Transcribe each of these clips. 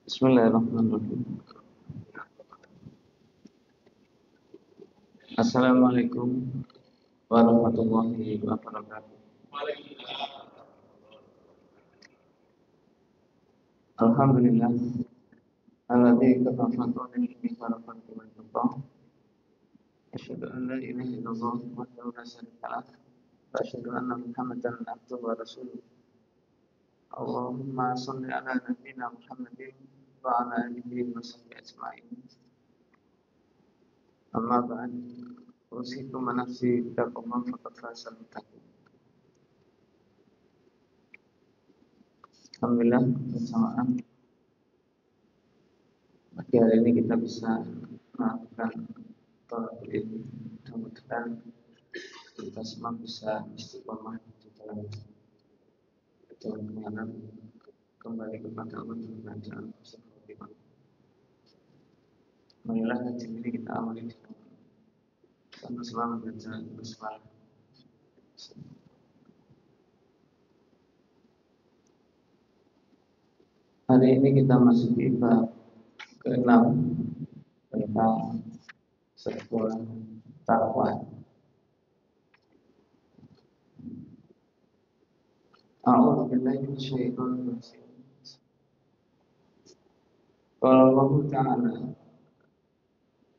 Bismillahirrahmanirrahim. Assalamualaikum warahmatullahi wabarakatuh. Alhamdulillah. Alladzi kafafatani bi barakati wa tuqa. Asyhadu an la ilaha illallah wahdahu la syarika lah. Wa asyhadu anna Muhammadan abduhu wa rasuluh. Allahumma shalli ala nabiyyina Muhammadin wa ala alihi wa sahbihi ajma'in. Amma ba'd. Usikum wa nafsi bittaqwa faqad fazal muttaqin. Alhamdulillah bersamaan pagi hari ini kita bisa melakukan tolak ini. Mudah-mudahan kita semua bisa istiqomah di dalam perjalanan kembali kepada Allah dan kerajaan Allah. Marilah ngaji ini kita awali dengan selalu membaca basmalah. Hari ini kita masuki bab ke-6 tentang sebuah takwa. A'udzu billahi minasyaitonir rajim. Qala Allah Ta'ala,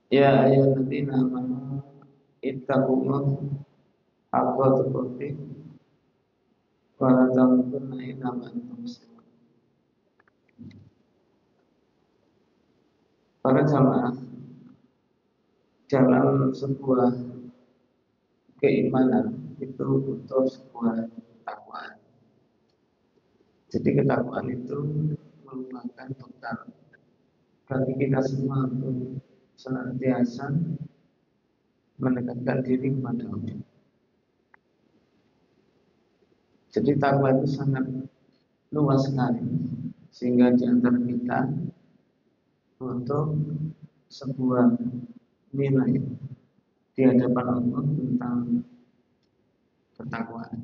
ya ayyuhalladzina amanu ittaqullaha haqqa tuqatih wa la tamutunna illa wa antum muslimun. Para jamaah, dalam sebuah keimanan itu butuh sebuah takwaan. Jadi ketakwaan itu merupakan bekal bagi kita semua untuk senantiasa mendekatkan diri kepada Allah. Jadi takwa itu sangat luas sekali, sehingga di antara kita untuk sebuah nilai di hadapan Allah tentang ketakwaan.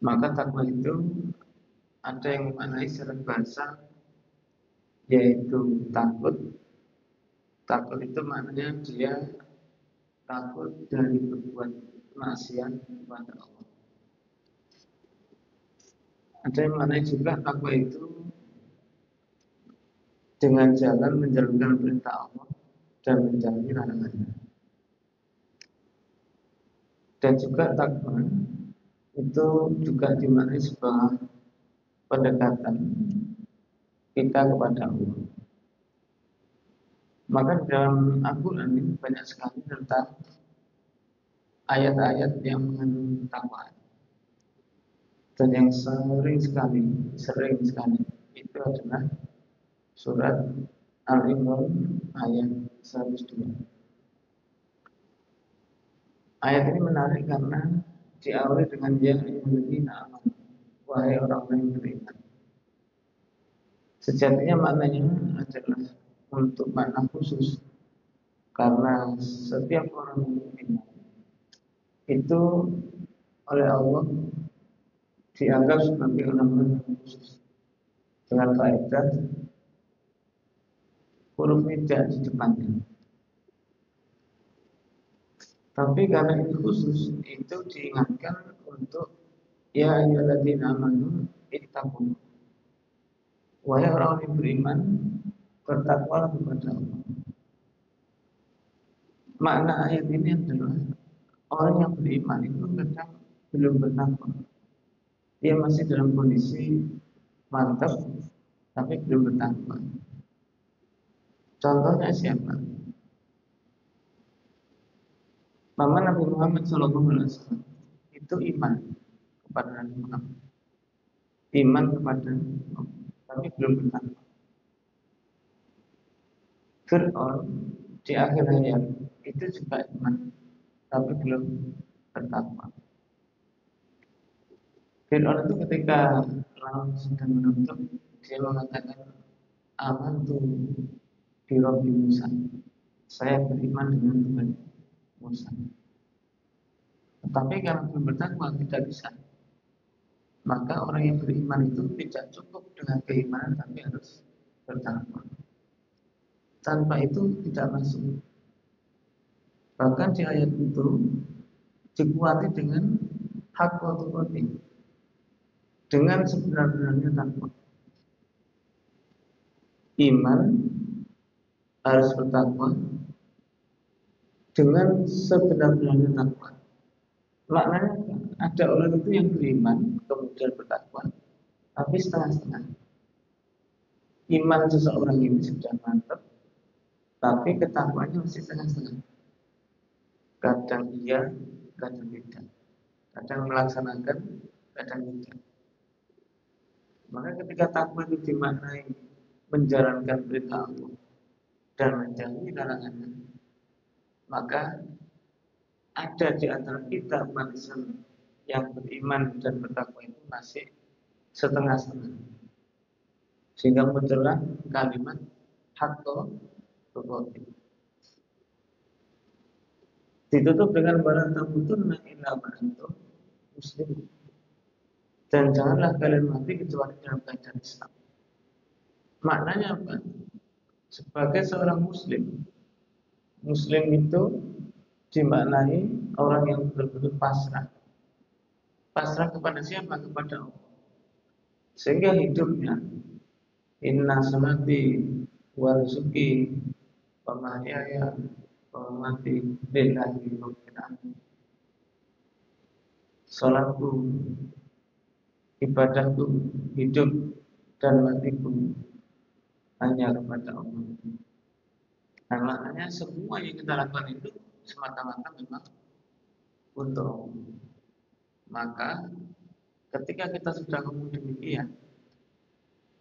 Maka takwa itu ada yang memaknai secara bahasa yaitu takut. Takut itu maknanya dia takut dari berbuat maksiat kepada Allah. Ada yang maknanya juga takwa itu dengan jalan menjalankan perintah Allah dan menjauhi larangannya. Dan juga takwa itu juga dimaknai sebuah pendekatan kita kepada Allah. Maka dalam Al-Quran ini banyak sekali tentang ayat-ayat yang mengandung takwa. Dan yang sering sekali itu adalah surat Al-Imran ayat 102. Ayat ini menarik karena diawali dengan ya ayyuhalladzina amanu, wahai orang yang beriman. Sejatinya maknanya adalah untuk makna khusus, karena setiap orang yang beriman itu oleh Allah dianggap sebagai orang yang khusus dengan kaidah huruf nida di depannya. Tapi karena itu khusus, itu diingatkan untuk ya ayyuhalladzina amanu ittaqu. Wahai orang yang beriman, bertakwalah kepada Allah. Makna ayat ini adalah orang yang beriman itu kadang belum bertakwa. Dia masih dalam kondisi mantap, tapi belum bertakwa. Contohnya siapa? Mama Nabi Muhammad SAW itu iman kepada Nabi Muhammad, iman kepada Allah, tapi belum bertakwa. Fir'aun di akhir hayat itu juga iman, tapi belum bertakwa. Fir'aun itu ketika laut sedang menutup, dia mengatakan amantu bi Rabbi Musa. Saya beriman dengan Tuhan Musa. Tetapi karena belum bertakwa tidak bisa. Maka orang yang beriman itu tidak cukup dengan keimanan tapi harus bertakwa. Tanpa itu tidak masuk. Bahkan di ayat itu dikuati dengan hak otomatis, dengan sebenar-benarnya takwa. Iman harus bertakwa dengan sebenar-benarnya takwa. Maknanya ada orang itu yang beriman kemudian bertakwa, tapi setengah-setengah. Iman seseorang ini sudah mantap, tapi ketakwanya masih setengah-setengah. Kadang iya, kadang tidak. Kadang melaksanakan, kadang tidak. Maka ketika takwa itu dimaknai menjalankan perintah Allah dan menjauhi larangannya, maka ada di antara kita manusia yang beriman dan bertakwa itu masih setengah-setengah. Sehingga muncullah kalimat hakko rukoti. Ditutup dengan barang tamutunna illa antum muslim. Dan janganlah kalian mati kecuali dalam keadaan Islam. Maknanya apa? Sebagai seorang muslim, muslim itu dimaknai orang yang betul-betul pasrah. Pasrah kepada siapa? Kepada Allah. Sehingga hidupnya inna salati wa nusuki wa mahyaya wa mamati lillahi rabbil alamin. Salatku, ibadahku, hidup dan matiku hanya kepada Allah. Nah, maknanya semua yang kita lakukan itu semata-mata memang untuk Allah. Maka ketika kita sudah ngomong demikian,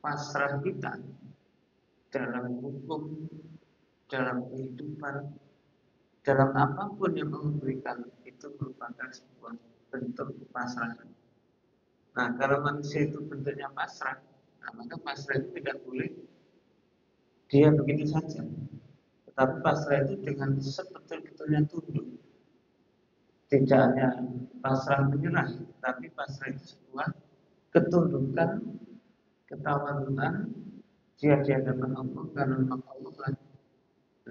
pasrah kita dalam hukum, dalam kehidupan, dalam apapun yang Allah berikan itu merupakan sebuah bentuk pasrah. Nah, kalau manusia itu bentuknya pasrah, nah maka pasrah itu tidak boleh dia begitu saja. Tetapi pasrah itu dengan sebetul-betulnya tunduk. Tidak hanya pasrah menyerah, tapi pasrah itu sebuah ketundukan, ketawaduan dia di hadapan Allah karena Allah lah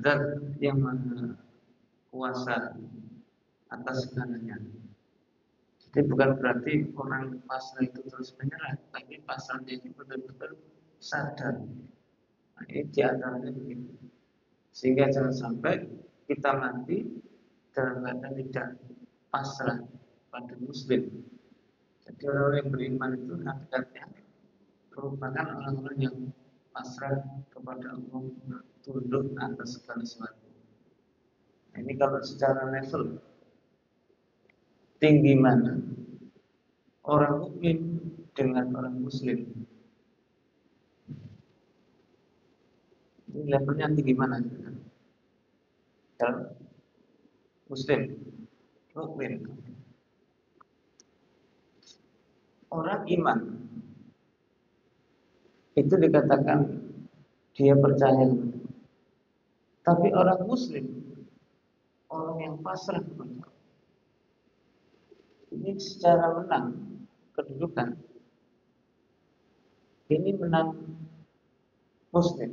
zat yang maha kuasa atas segalanya. Jadi bukan berarti orang pasrah itu terus menyerah, tapi pasrahnya itu betul-betul sadar. Nah, ini diantaranya begitu. Sehingga jangan sampai kita mati dalam keadaan tidak pasrah pada muslim. Jadi orang-orang yang beriman itu hakikatnya merupakan orang-orang yang pasrah kepada Allah, tunduk atas segala sesuatu. Nah, ini kalau secara level tinggi mana orang mukmin dengan orang muslim, ini levelnya tinggi mana? Kalau muslim, mukmin, orang iman itu dikatakan dia percaya. Tapi orang muslim, orang yang pasrah kepada Allah, ini secara menang kedudukan, ini menang muslim.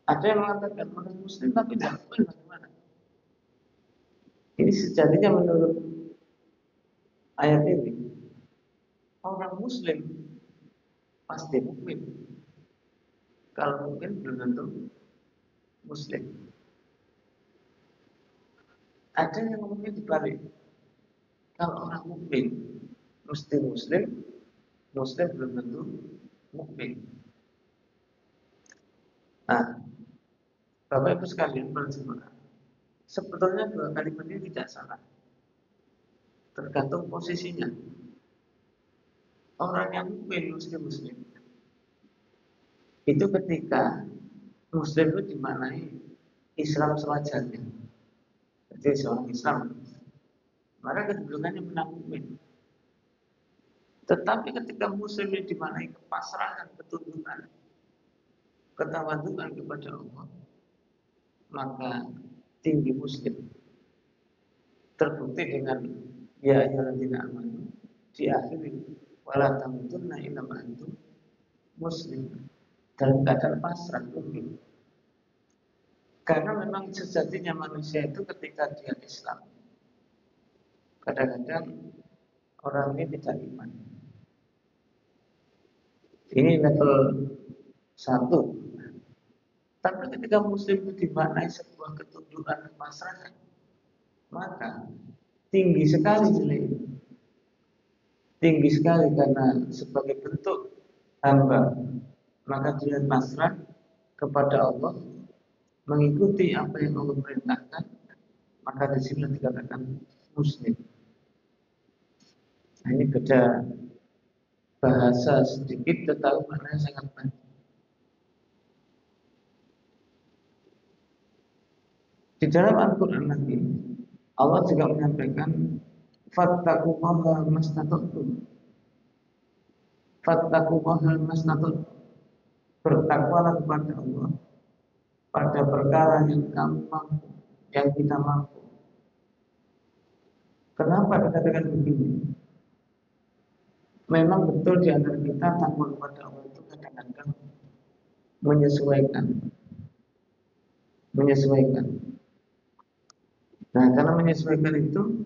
Ada yang mengatakan orang muslim tapi tidak mukmin, bagaimana? Ini sejatinya menurut ayat ini, orang muslim pasti mukmin. Kalau mukmin belum tentu muslim. Ada yang ngomongnya dibalik. Kalau orang mukmin mesti muslim, muslim belum tentu mukmin. Nah, Bapak Ibu sekalian berjemaah, sebetulnya dua kalimat ini tidak salah, tergantung posisinya. Orang yang mukmin mesti muslim itu ketika muslim itu dimaknai Islam sewajarnya. Jadi seorang Islam, maka kedudukannya menang mukmin. Tetapi ketika muslim ini dimaknai kepasrahan, ketundukan, ketawaduan kepada Allah, maka tinggi muslim. Terbukti dengan ya ayyuhalladzina amanu diakhiri wa wala tamutunna illa wa antum muslim, dalam keadaan pasrah mungkin. Karena memang sejatinya manusia itu ketika dia Islam, kadang-kadang orang ini tidak iman. Ini level 1. Tapi ketika muslim itu dimaknai sebuah ketundukan kepasrahan, maka tinggi sekali nilai, tinggi sekali karena sebagai bentuk hamba, maka dia pasrah kepada Allah, mengikuti apa yang Allah perintahkan, maka di sini dikatakan muslim. Nah, ini beda bahasa sedikit, tetapi maknanya sangat banyak. Di dalam Al-Quran nanti Allah juga menyampaikan fattaqullaha mastata'tum. Fattaqullaha mastata'tum. Bertakwalah kepada Allah pada perkara yang kamu mampu, yang kita mampu. Kenapa dikatakan begini? Memang betul di antara kita takwa kepada Allah itu kadang-kadang menyesuaikan. Nah, karena menyesuaikan itu,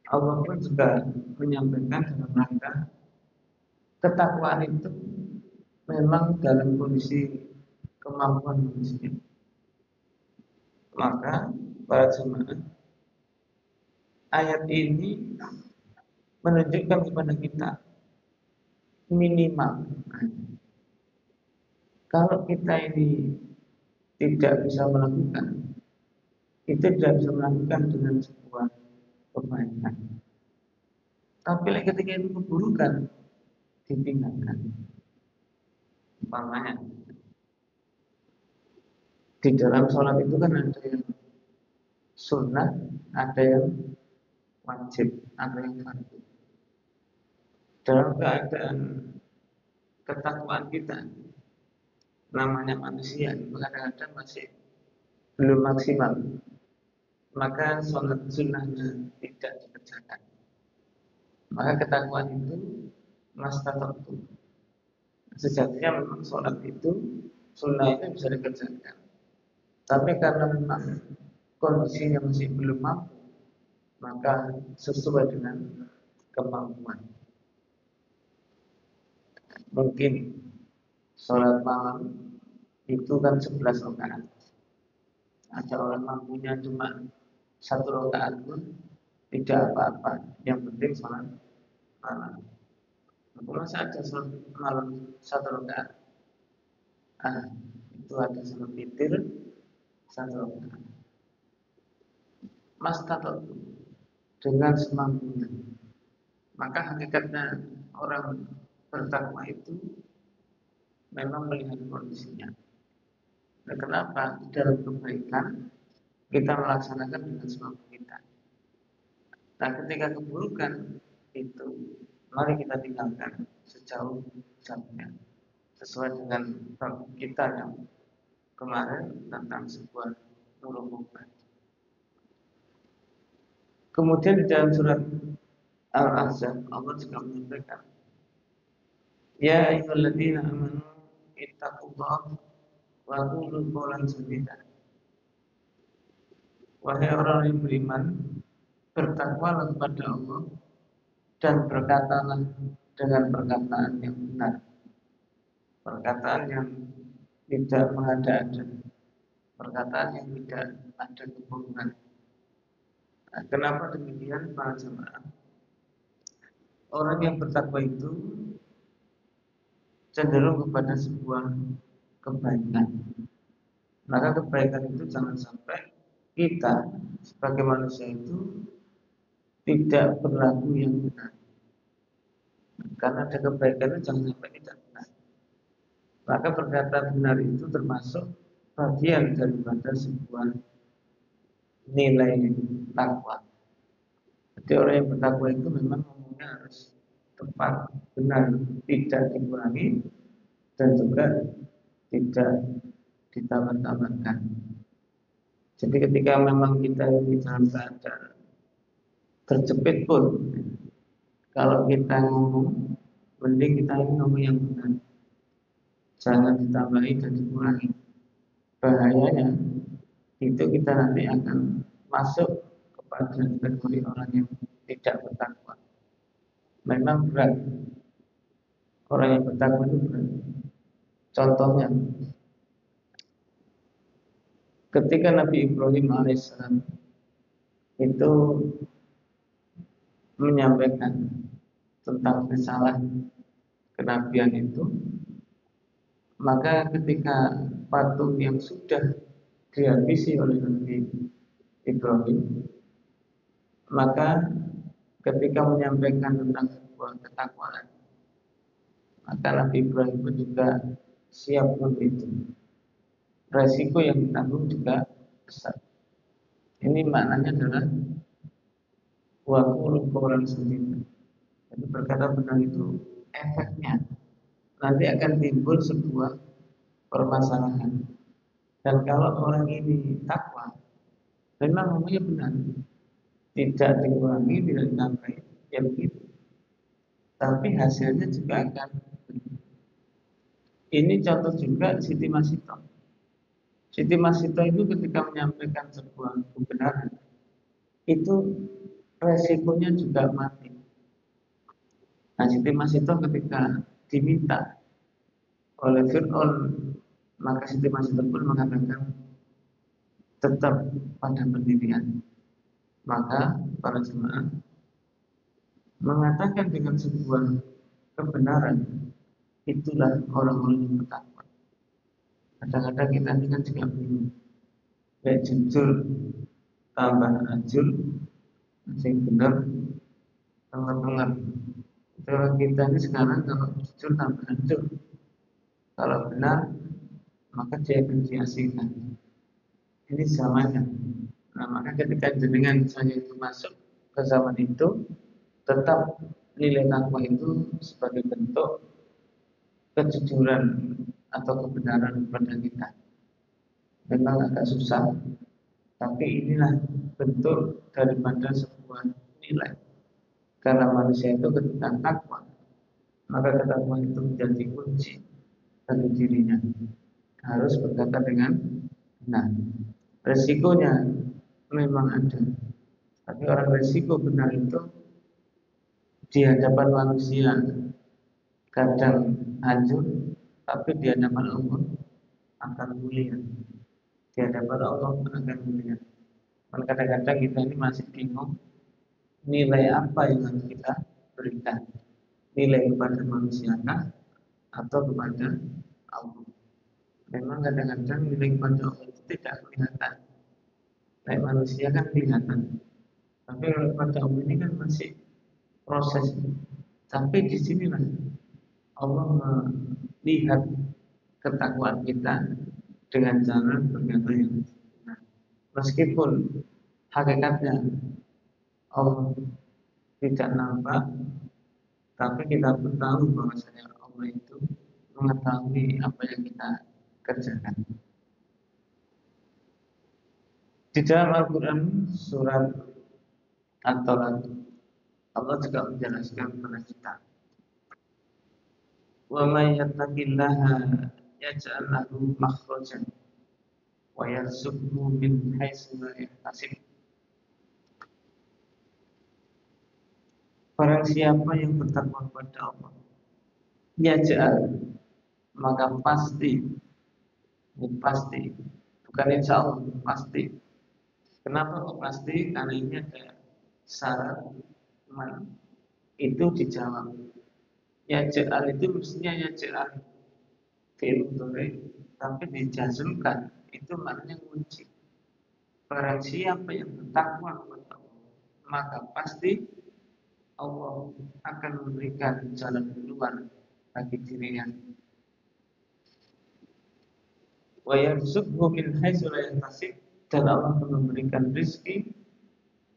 Allah pun juga menyampaikan dalam rangka ketakwaan itu memang dalam kondisi kemampuan manusia. Maka para jemaah, ayat ini menunjukkan kepada kita minimal, kalau kita ini tidak bisa melakukan, itu tidak bisa melakukan dengan sebuah kebaikan. Tapi ketika itu keburukan, ditinggalkan. Umpamanya di dalam sholat itu kan ada yang sunnah, ada yang wajib, ada yang fardu. Dalam keadaan ketakwaan kita, namanya manusia, kadang-kadang masih belum maksimal, maka sholat sunnahnya tidak dikerjakan. Maka ketakwaan itu mastata'tum. Sejatinya memang sholat itu, sunnah itu bisa dikerjakan. Tapi karena memang kondisinya masih belum mampu, maka sesuai dengan kemampuan. Mungkin sholat malam itu kan 11 rakaat. Ada orang mampunya cuma 1 rakaat pun tidak apa-apa. Yang penting sholat malam. Masa ada sholat malam 1 rakaat? Itu ada sholat witir 1 rakaat. Mastata'tum, dengan semampunya. Maka hakikatnya orang bertakwa itu memang melihat kondisinya. Nah, kenapa dalam kebaikan kita melaksanakan dengan semampu kita. Nah, ketika keburukan itu, mari kita tinggalkan sejauh-jauhnya, sesuai dengan bab kita yang kemarin tentang sebuah murubah. Kemudian di dalam surat Al-Ahzab Allah juga menyampaikan, ya ayyuhalladzina amanu ittaqullaha wa qulu qawlan sadida. Wahai orang yang beriman, bertakwalah kepada Allah dan berkatalah dengan perkataan yang benar, perkataan yang tidak mengada-ada, perkataan yang tidak ada kebohongan. Nah, kenapa demikian para jemaah? Orang yang bertakwa itu cenderung kepada sebuah kebaikan. Maka kebaikan itu jangan sampai kita sebagai manusia itu tidak berlaku yang benar. Karena ada kebaikan itu jangan sampai tidak benar. Maka perkataan benar itu termasuk bagian daripada sebuah nilai takwa. Jadi orang yang bertakwa itu memang ngomongnya harus tepat, benar, tidak dikurangi dan juga tidak ditambah-tambahkan. Jadi ketika memang kita ini dalam keadaan terjepit pun, Kalau kita ngomong, mending kita ngomong yang benar, jangan ditambahi dan dikurangi. Bahayanya itu kita nanti akan masuk kepada kategori orang yang tidak bertakwa. Memang berat, orang yang bertakwa itu berat. Contohnya, ketika Nabi Ibrahim alaihissalam itu menyampaikan tentang risalah kenabian itu, maka ketika patung yang sudah dihabisi oleh Nabi Ibrahim, maka ketika menyampaikan tentang sebuah ketakwaan, maka Nabi Ibrahim pun juga siap untuk itu. Resiko yang ditanggung juga besar. Ini maknanya adalah waktu orang sendiri. Jadi berkata benar itu efeknya nanti akan timbul sebuah permasalahan. Dan kalau orang ini takwa, memang ngomongnya benar, tidak dikurangi, tidak ditambah, ya begitu. Tapi hasilnya juga akan. Ini contoh juga Siti Masito. Siti Masito itu ketika menyampaikan sebuah kebenaran, itu resikonya juga mati. Nah, Siti Masito ketika diminta oleh Fir'aun, maka Siti Masito pun mengatakan tetap pada pendirian. Maka para jemaah mengatakan dengan sebuah kebenaran, itulah orang-orang yang bertakwa. Kadang-kadang kita ini kan juga bingung, kayak jujur tambah ajur, yang benar tengah-tengah. Orang kita ini sekarang kalau jujur tambah ajur, kalau benar maka dia akan diasingkan. Ini zamannya. Nah, maka ketika jenengan saya itu masuk ke zaman itu, tetap nilai takwa itu sebagai bentuk kejujuran atau kebenaran kepada kita. Memang agak susah, tapi inilah bentuk daripada sebuah nilai. Karena manusia itu ketika takwa, maka takwa itu menjadi kunci bagi dirinya. Harus berkata dengan benar. Resikonya memang ada, tapi orang resiko benar itu di hadapan manusia kadang hancur, tapi di hadapan Allah akan mulia. Di hadapan Allah akan mulia. Kadang-kadang kita ini masih bingung nilai apa yang harus kita berikan, nilai kepada manusia atau kepada Allah. Memang kadang-kadang nilai kepada Allah itu tidak kelihatan. Nilai manusia kan kelihatan, tapi kalau kepada Allah ini kan masih proses. Tapi di sinilah Allah melihat ketakwaan kita dengan cara berkata yang benar. Meskipun hakikatnya Allah tidak nampak, tapi kita pun tahu bahwasanya Allah itu mengetahui apa yang kita kerjakan. Di dalam Al-Quran surat At-Talaq, Allah juga menjelaskan kepada kita, wa may yattaqillaha yaj'al lahu makhrajan wa yarzuqhu min haitsu la yahtasib. Barang siapa yang bertakwa kepada Allah, yaj'al, maka pasti, bukan insya Allah, pasti. Kenapa kok pasti? Karena ini ada syarat itu dijawab. Yaj'al itu mestinya yaj'al fi'il mudhari, tapi dijazmkan, itu maknanya kunci. Barang siapa yang bertakwa kepada Allah, maka pasti Allah akan memberikan jalan keluar bagi dirinya. Wa yarzuqhu min haitsu la yahtasib, dan Allah akan memberikan rezeki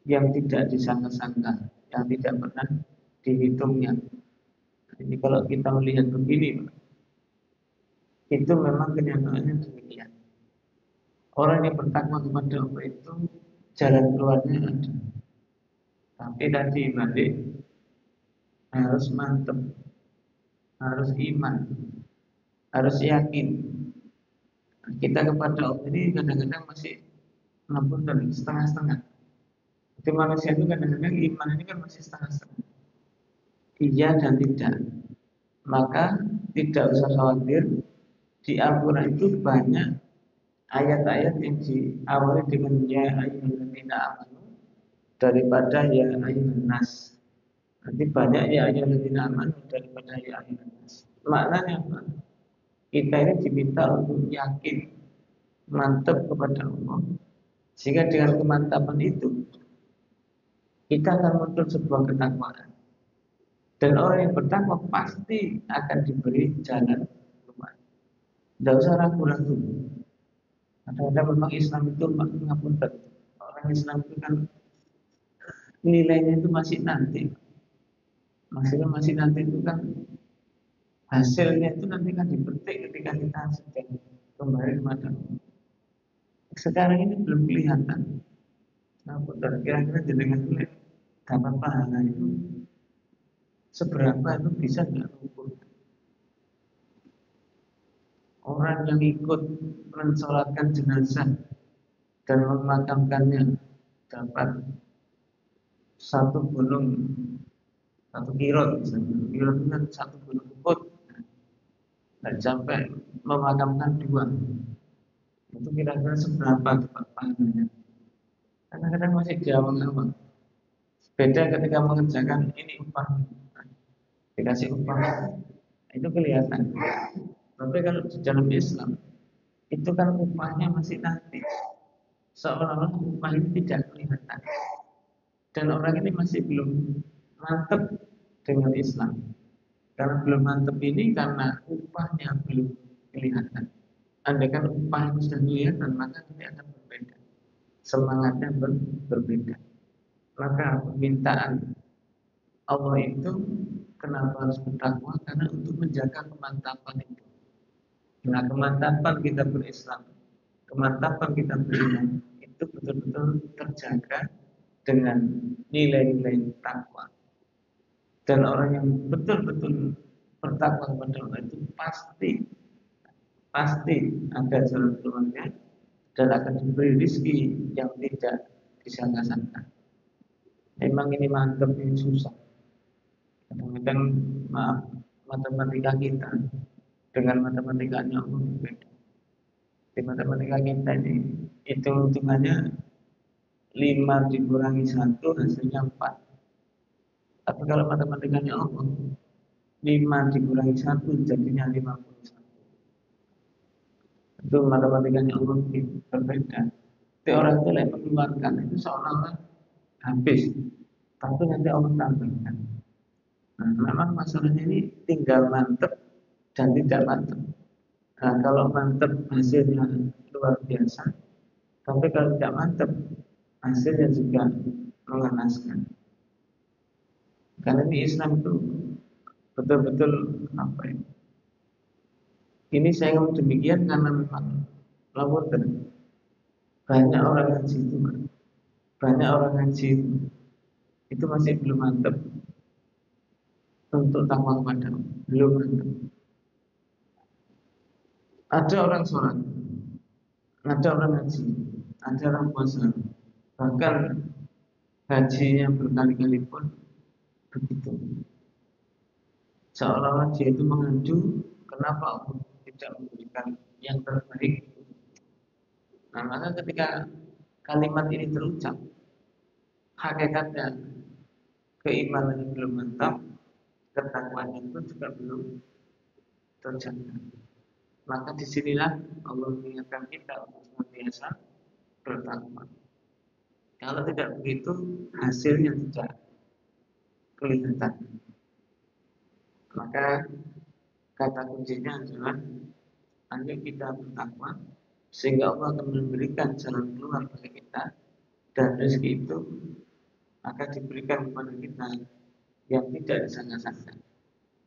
yang tidak disangka-sangka, yang tidak pernah dihitungnya. Jadi kalau kita melihat begini, itu memang kenyataannya demikian. Orang yang bertakwa kepada Allah itu jalan keluarnya ada. Tapi tadi balik harus mantep, harus iman, harus yakin. Kita kepada Allah ini kadang-kadang masih ngampun dan setengah-setengah. Jadi manusia itu kadang-kadang iman ini kan masih setengah-setengah. Iya dan tidak. Maka tidak usah khawatir. Di Al-Quran itu banyak ayat-ayat yang diawali dengan ya ayyuhalladzina amanu daripada ya ayyuhan nas. Nanti banyak ya ayyuhalladzina amanu daripada ya ayyuhan nas. Maknanya apa? Kita ini diminta untuk yakin, mantap kepada Allah. Sehingga dengan kemantapan itu kita akan muncul sebuah ketakwaan. Dan orang yang bertakwa pasti akan diberi jalan keluar. Tidak usah ragu-ragu. Kadang-kadang memang Islam itu ngapunten. Orang Islam itu kan nilainya itu masih nanti. Maksudnya masih nanti itu kan hasilnya itu nanti kan dipetik ketika kita sedang kembali kepada Allah. Sekarang ini belum kelihatan. Nah, kira-kira jenengan itu dapat pahala itu seberapa itu bisa nggak ukur? Orang yang ikut mensolatkan jenazah dan memakamkannya dapat satu gunung, satu kirot misalnya. Kirot itu kan satu gunung Uhud dan sampai memakamkan dua. Itu kira-kira seberapa dapat pahalanya? Kadang-kadang masih di awal-awal. Beda ketika mengerjakan ini upah, dikasih upah, itu kelihatan. Tapi kalau di dalam Islam itu kan upahnya masih nanti, seolah-olah upah ini tidak kelihatan. Dan orang ini masih belum mantap dengan Islam. Karena belum mantap ini karena upahnya belum kelihatan. Andaikan upah itu sudah kelihatan, maka nanti akan berbeda. Semangatnya berbeda. Maka permintaan Allah itu kenapa harus bertakwa? Karena untuk menjaga kemantapan itu. Nah, kemantapan kita berislam, kemantapan kita beriman itu betul-betul terjaga dengan nilai-nilai takwa. Dan orang yang betul-betul bertakwa kepada Allah itu pasti ada jalan keluarnya dan akan diberi rezeki yang tidak disangka-sangka. Memang ini mantap, ini susah. Kadang-kadang maaf, matematika kita dengan matematikanya Allah berbeda. Di matematika kita ini hitung-hitungannya 5 dikurangi 1 hasilnya 4. Tapi kalau matematikanya Allah 5 dikurangi 1 jadinya 51. Itu matematikanya Allah berbeda. Tapi orang itu yang mengeluarkan itu seolah-olah habis, tapi nanti Allah tambahkan. Nah, memang masalahnya ini tinggal mantep dan tidak mantep. Nah, kalau mantep hasilnya luar biasa, tapi kalau tidak mantep hasilnya juga mengenaskan. Karena ini Islam itu betul-betul apa ya? Ini saya ngomong demikian karena memang lawan banyak orang haji itu, banyak orang haji itu masih belum mantep untuk takwa kepada Allah, belum mantep. Ada orang sholat, ada orang haji, ada orang puasa, bahkan hajinya berkali-kali pun begitu. Seolah-olah dia itu mengadu, kenapa Allah tidak memberikan yang terbaik. Nah, maka ketika kalimat ini terucap, hakikatnya keimanan belum mantap, ketakwaan pun juga belum terjaga. Maka disinilah Allah mengingatkan kita untuk senantiasa bertakwa. Kalau tidak begitu, hasilnya tidak kelihatan. Maka kata kuncinya adalah ayo kita bertakwa sehingga Allah akan memberikan jalan keluar bagi kita dan rezeki itu akan diberikan kepada kita yang tidak disangka-sangka.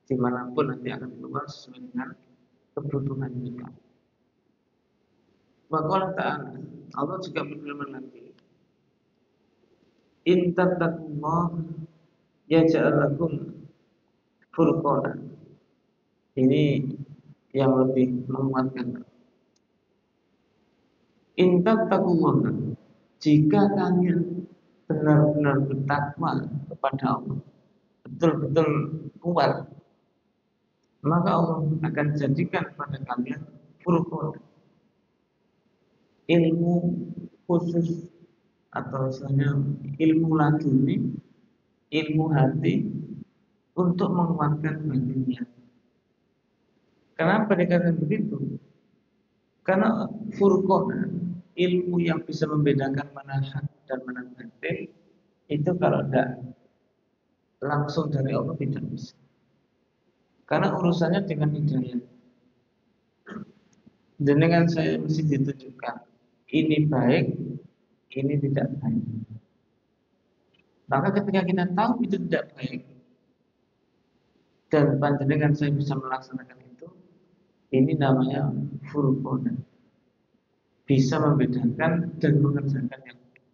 Dimanapun nanti akan keluar sesuai dengan kebutuhan kita. Waqala ta'ala, Allah juga berfirman lagi, in tattaqullah yaj'al lakum furqana. Ini yang lebih menguatkan. In tattaqullaha, jika kalian benar-benar bertakwa kepada Allah, betul-betul kuat, maka Allah akan jadikan pada kalian furqan, ilmu khusus atau misalnya ilmu laduni, ilmu hati untuk menguatkan batinnya. Kenapa dikatakan begitu? Karena furqan, ilmu yang bisa membedakan mana hak dan mana batil, itu kalau tidak langsung dari Allah tidak bisa. Karena urusannya dengan hidayah. Dengan saya mesti ditunjukkan ini baik, ini tidak baik. Maka ketika kita tahu itu tidak baik dan panjenengan saya bisa melaksanakan itu, ini namanya furqan. Bisa membedakan dan mengerjakan yang baik.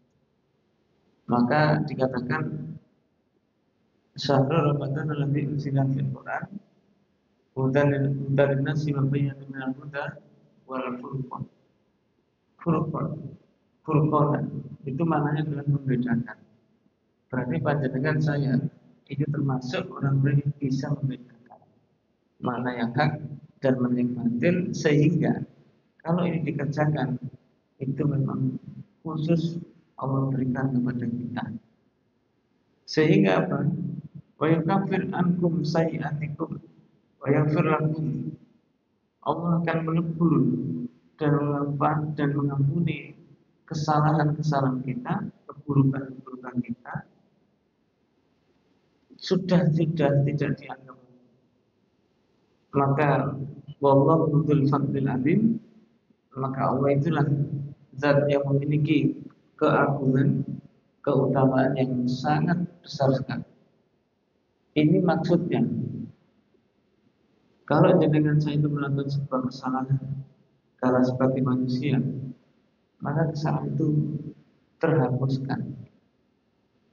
Maka dikatakan syahrul Ramadan alladzi unzila fil Qur'an hudan lin-nasi wa bayyinatin minal huda wal furqan. Furqan itu maknanya adalah membedakan. Berarti panjenengan saya itu termasuk orang-orang yang bisa membedakan mana yang hak dan mana yang batil, sehingga kalau ini dikerjakan itu memang khusus Allah berikan kepada kita. Sehingga apa? Wa yukaffir ankum sayi'atikum wa yaghfir lakum. Allah akan melebur dan mengampuni kesalahan-kesalahan kita, keburukan-keburukan kita, sudah tidak dianggap. Maka wallahu dzul fadlil azim, maka Allah itulah zat yang memiliki keagungan, keutamaan yang sangat besar sekali. Ini maksudnya, kalau jenengan saya itu melakukan sebuah kesalahan karena sebagai manusia, maka kesalahan itu terhapuskan,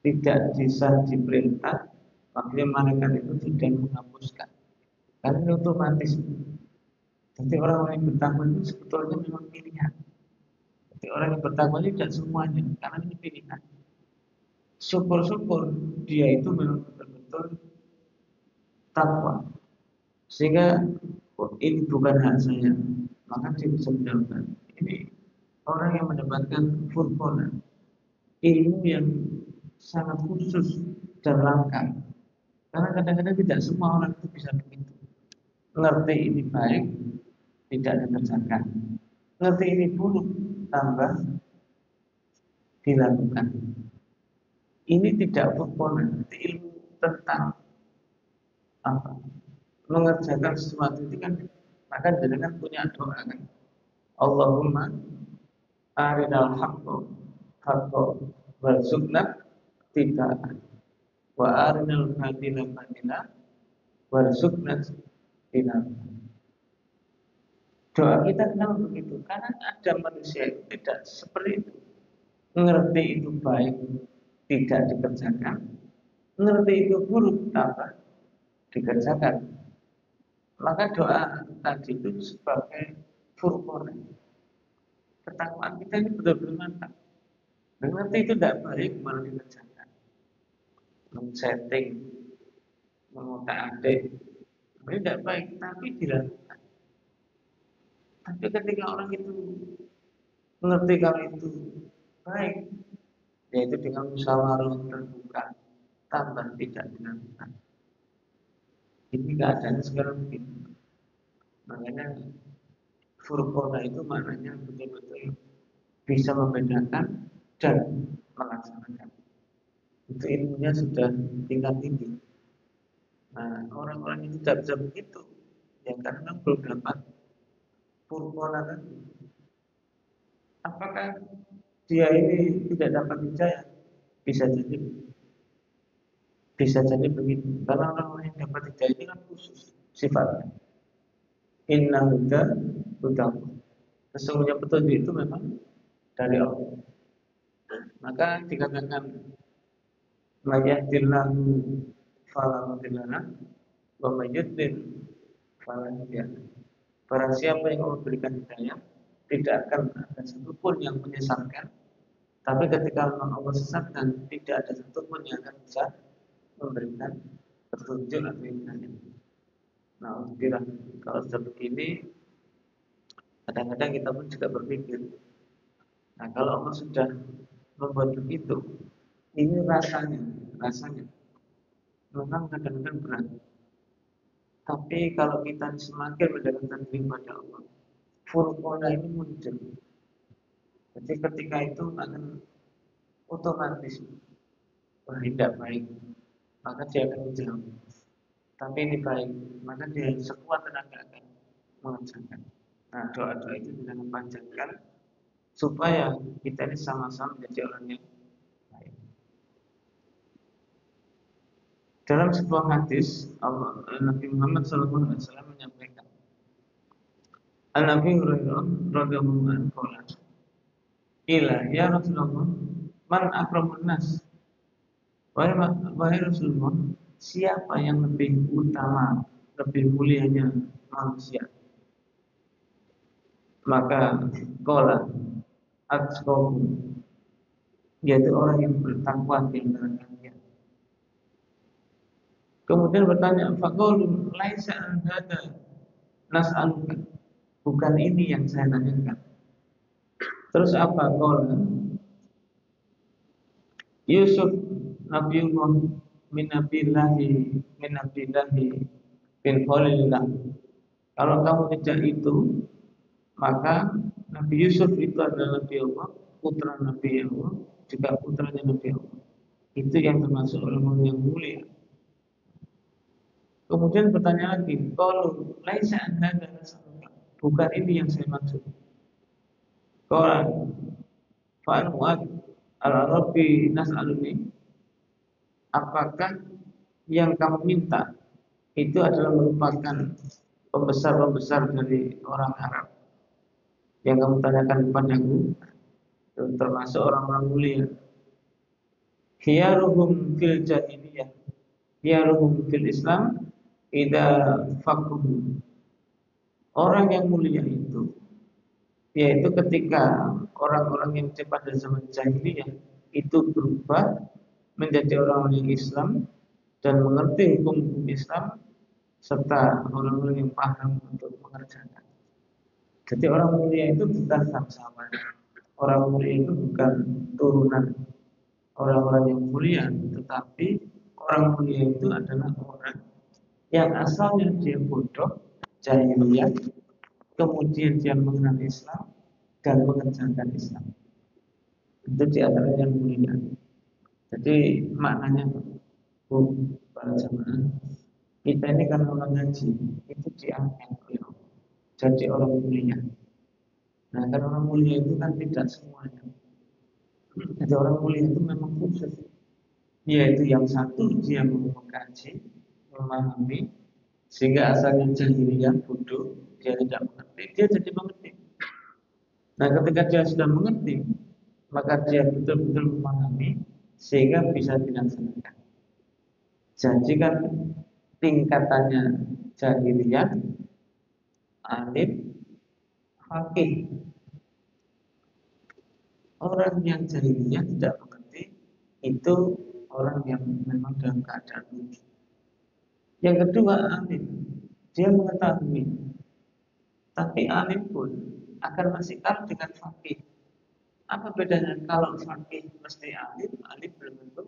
tidak bisa diperintah, makanya malaikat itu tidak menghapuskan, karena ini otomatis. Jadi orang-orang yang bertakwa itu sebetulnya memang pilihan. Jadi orang yang bertakwa itu tidak semuanya, karena ini pilihan. Syukur-syukur dia itu memang betul-betul takwa, sehingga ini bukan hak saya, maka dia bisa mendapatkan. Ini orang yang mendapatkan furqan, ilmu yang sangat khusus dan langka. Karena kadang-kadang tidak semua orang itu bisa begitu. Ngerti ini baik, tidak dikerjakan. Ngerti ini buruk, tambah dilakukan. Ini tidak furqan, ilmu tentang apa? Mengerjakan sesuatu itu kan, maka dengan punya doa kan, Allahumma arinal haqqo warzuqna tibaa wa arinal batila warzuqna tinaba. Doa kita kenapa begitu? Karena ada manusia itu tidak seperti itu. Ngerti itu baik, tidak dikerjakan. Ngerti itu buruk, apa? Dikerjakan. Maka doa tadi itu sebagai furqan. Ketakwaan kita ini betul-betul mantap. Ngerti itu tidak baik, malah dikerjakan. Men-setting, mengotak-atik, ini tidak baik, tapi dilakukan. Tapi ketika orang itu mengerti kalau itu baik, yaitu dengan musyawarah terbuka, tambah tidak dilakukan. Ini keadaannya sekarang begini. Makanya furqana itu maknanya betul-betul bisa membedakan dan melaksanakan. Itu ilmunya sudah tingkat tinggi. Nah, orang-orang itu tidak bisa begitu, ya karena belum dapat furqana tadi. Apakah dia ini tidak dapat hidayah? Bisa jadi begitu. Karena orang-orang yang dapat hidayah ini kan khusus sifatnya. Inna huda hudaku. Sesungguhnya petunjuk itu memang dari Allah. Maka dikatakan mayahdillahu fala mudhillalah wa may yudlil fala hadiya. Barang siapa yang Allah berikan hidayah, tidak akan ada satupun yang menyesatkan. Tapi ketika Allah sesatkan, tidak ada satupun yang akan bisa memberikan petunjuk atau hidayah. Nah, kira kalau sudah begini, kadang-kadang kita pun juga berpikir, nah kalau Allah sudah membuat begitu, ini rasanya memang kadang-kadang berat. Tapi kalau kita semakin mendekatkan diri pada Allah, furqana ini muncul. Jadi ketika itu akan otomatis bertindak baik, maka dia akan menjauh. Tapi ini baik, maka dia sekuat tenaga akan mengerjakan. Nah, doa-doa itu bisa memanjangkan supaya kita ini sama-sama menjadi orang yang baik. Dalam sebuah hadis, Nabi Muhammad SAW menyampaikan, An-Nabi Hurairah radhiyallahu anhu qala, "Ila ya Rasulullah, man akramun nas?" Wahai Rasulullah, siapa yang lebih utama, lebih mulianya manusia? Maka qala atqakum, yaitu orang yang bertakwa di antara kalian. Kemudian bertanya, faqalu laisa an hada nas'aluka. Bukan ini yang saya tanyakan. Terus apa? Qala Yusuf Nabiullah min nabillahi bin Khalilillah. Kalau kamu tidak itu, maka Nabi Yusuf itu adalah Nabi Allah, putra Nabi Allah, juga putranya Nabi Allah. Itu yang termasuk orang yang mulia. Kemudian bertanya lagi, kalau laisa an hada nas'aluka. Bukan ini yang saya maksud. Qala fa'al mu'ad al-rabbi nas'aluni. Apakah yang kamu minta itu adalah merupakan pembesar-pembesar dari orang Arab yang kamu tanyakan kepadaku, termasuk orang-orang mulia. Khiyaruhum fil jahiliyah, khiyaruhum fil Islam, idza faqahu. Orang yang mulia itu yaitu ketika orang-orang yang pada zaman jahiliyah itu berubah menjadi orang yang Islam dan mengerti hukum Islam serta orang-orang yang paham untuk mengerjakan. Jadi orang mulia itu bukan sama. Orang mulia itu bukan turunan orang-orang yang mulia, tetapi orang mulia itu adalah orang yang asalnya dia bodoh, jahiliyah, kemudian dia mengenal Islam dan mengerjakan Islam. Itu di antara yang mulia. Jadi maknanya para jamaah, kita ini kan orang ngaji, itu diangkat oleh Allah. Jadi orang mulia. Nah, kan orang mulia itu kan tidak semuanya. Jadi orang mulia itu memang khusus. Yaitu yang satu dia mau mengkaji, memahami, sehingga asalnya jahiliyah bodoh, dia tidak mengerti, dia jadi mengerti. Nah, ketika dia sudah mengerti, maka dia betul-betul memahami sehingga bisa dilaksanakan. Jadi kan tingkatannya jahiliyah, alim, fakih. Orang yang jahiliyah tidak mengerti itu orang yang memang dalam keadaan rugi. Yang kedua alim, dia mengetahui, tapi alim pun akan masih kalah dengan fakih. Apa bedanya? Kalau fakih mesti alim, alim belum tentu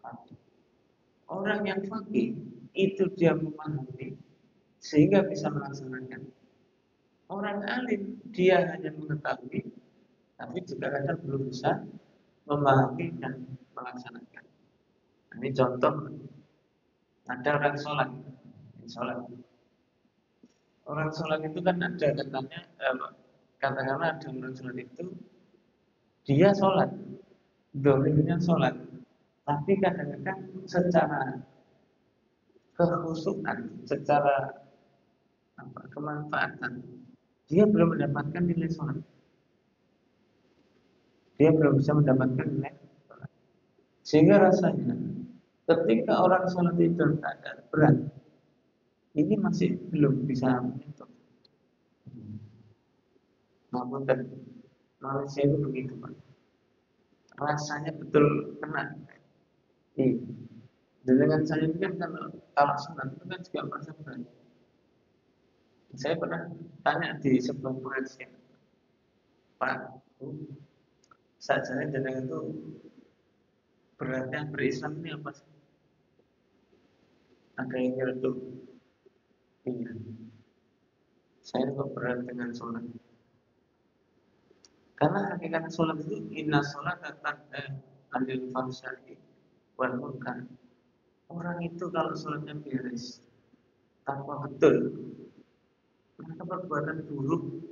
fakih. Orang yang fakih itu dia memahami sehingga bisa melaksanakan. Orang alim dia hanya mengetahui, tapi juga kadang belum bisa memahami dan melaksanakan. Ini contoh, ada orang sholat. Orang sholat itu kan ada katanya, katakanlah ada orang sholat itu dia sholat, dohirnya sholat, tapi kadang-kadang secara kekhusyukan, secara kemanfaatan, dia belum mendapatkan nilai sholat. Dia belum bisa mendapatkan nilai sholat. Sehingga rasanya ketika orang sholat itu keadaan berat, ini masih belum bisa menyentuh. Namun manusia itu begitu Pak, rasanya betul kena. Iya. Dan dengan saya itu kan kalau senang itu kan juga merasa berat. Saya pernah tanya di sebuah pengajian, Pak, sajane jenengan itu beratnya berislam ini apa sih? Ada yang nyeletuk. Iya. Saya kok berat dengan sholat. Karena hakikat sholat itu inna sholat datang adil fahsyai wal munkar. Orang itu kalau sholatnya beres, tanpa betul, maka perbuatan buruk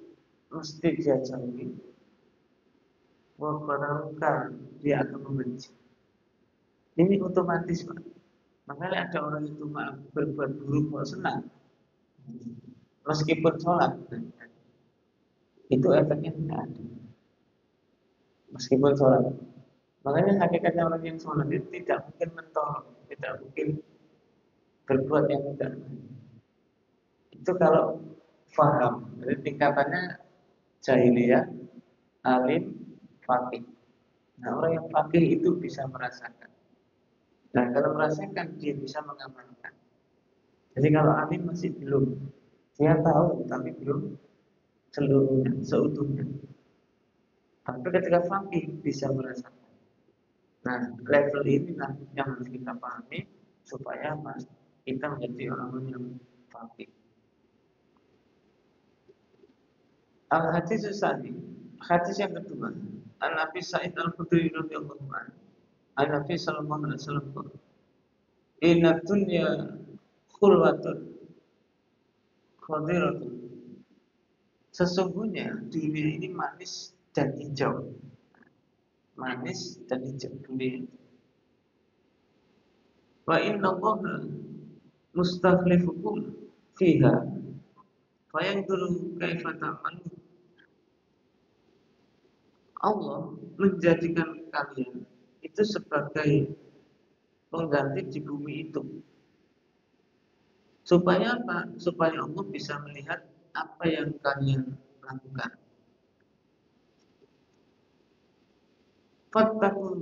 mesti dia jauhi. Perbuatan munkar dia akan membenci. Ini otomatis Pak. Makanya ada orang itu berbuat buruk kok senang, meskipun sholat, itu efeknya tidak ada. Meskipun sholat. Makanya hakikatnya orang yang sholat itu tidak mungkin mentolong, tidak mungkin berbuat yang tidak baik. Itu kalau faham. Jadi tingkatannya jahiliyah, alim, faqih. Nah orang yang faqih itu bisa merasakan. Nah kalau merasakan dia bisa mengamalkan. Jadi kalau alim masih belum, dia tahu tapi belum seluruhnya, seutuhnya. Tapi ketika faqih bisa merasakan. Nah, level inilah yang harus kita pahami supaya kita menjadi orang yang faqih. Al-hadis tsani, hadis yang kedua, An Nabi Sa'id Al-Khudri radhiyallahu anhu, An Nabi sallallahu alaihi wasallam, "Inna dunya khulwatun khadiratun." Sesungguhnya dunia ini manis dan hijau. Manis dan hijau dunia. Wa inna Allaha mustakhlifukum fiha fayanzuru kaifa ta'malun. Allah menjadikan kalian itu sebagai pengganti di bumi itu. Supaya apa? Supaya Allah bisa melihat apa yang kalian lakukan. Fattaqun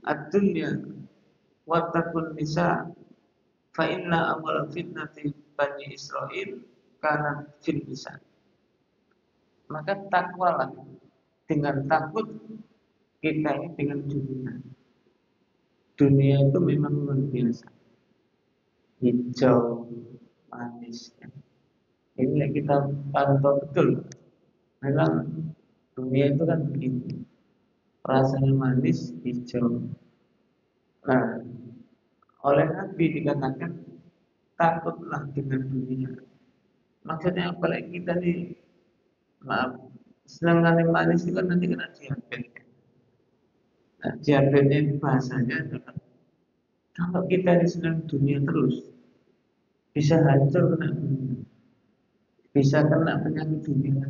ad-dunya wattaqun nisa fa inna awwal fitnati bani Israil karena fil nisa. Maka takwalah, dengan takut kita ini dengan dunia. Dunia itu memang luar biasa, hijau, manis. Ini yang kita pantau betul. Memang dunia itu kan begitu, rasanya manis, hijau. Nah, oleh Nabi dikatakan takutlah dengan dunia. Maksudnya apalagi kita nih, maaf, senang manis itu kan nanti kena diabetes. Nah, diabetesnya itu bahasanya adalah kalau kita ini senang dunia terus, bisa hancur kena dunia, bisa kena penyakit dunia.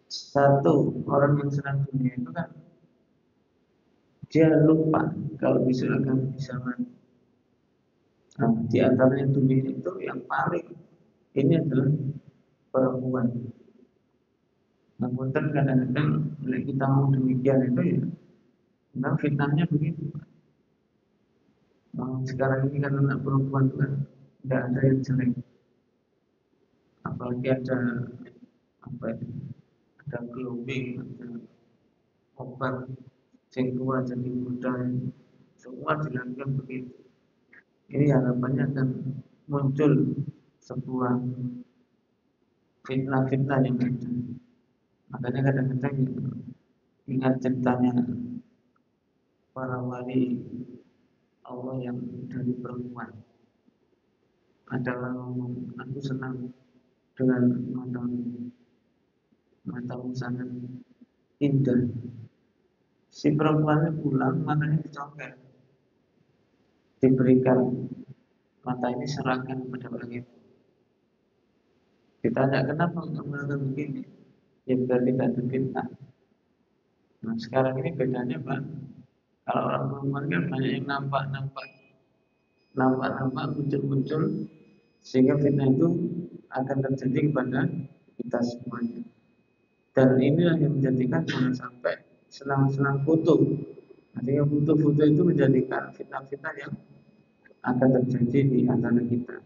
Satu orang yang senang dunia itu kan dia lupa kalau bisa akan bisa mati. Nah, di antaranya dunia itu yang paling ini adalah perempuan. Namun kadang-kadang bila kita mau demikian itu ya, memang fitnahnya begitu. Nah, sekarang ini kan anak perempuan itu kan tidak ada yang jelek, apalagi ada apa itu, ada glowing, ada obat yang tua jadi muda, semua dilakukan begitu. Ini harapannya akan muncul sebuah fitnah-fitnah yang ada. Makanya kadang-kadang ingat ceritanya para wali Allah yang dari perempuan. Adalah ngomong, aku senang dengan matamu sangat indah. Si perempuannya pulang, matanya dicongkel, diberikan mata ini serahkan kepada orang itu. Ditanya kenapa kamu melakukan begini? Ya biar tidak terfitnah. Nah sekarang ini bedanya Pak, kalau orang perempuan kan banyak yang nampak muncul-muncul, sehingga fitnah itu akan terjadi kepada kita semuanya. Dan inilah yang menjadikan jangan sampai senang-senang foto. Artinya foto-foto itu menjadikan fitnah-fitnah yang akan terjadi di antara kita.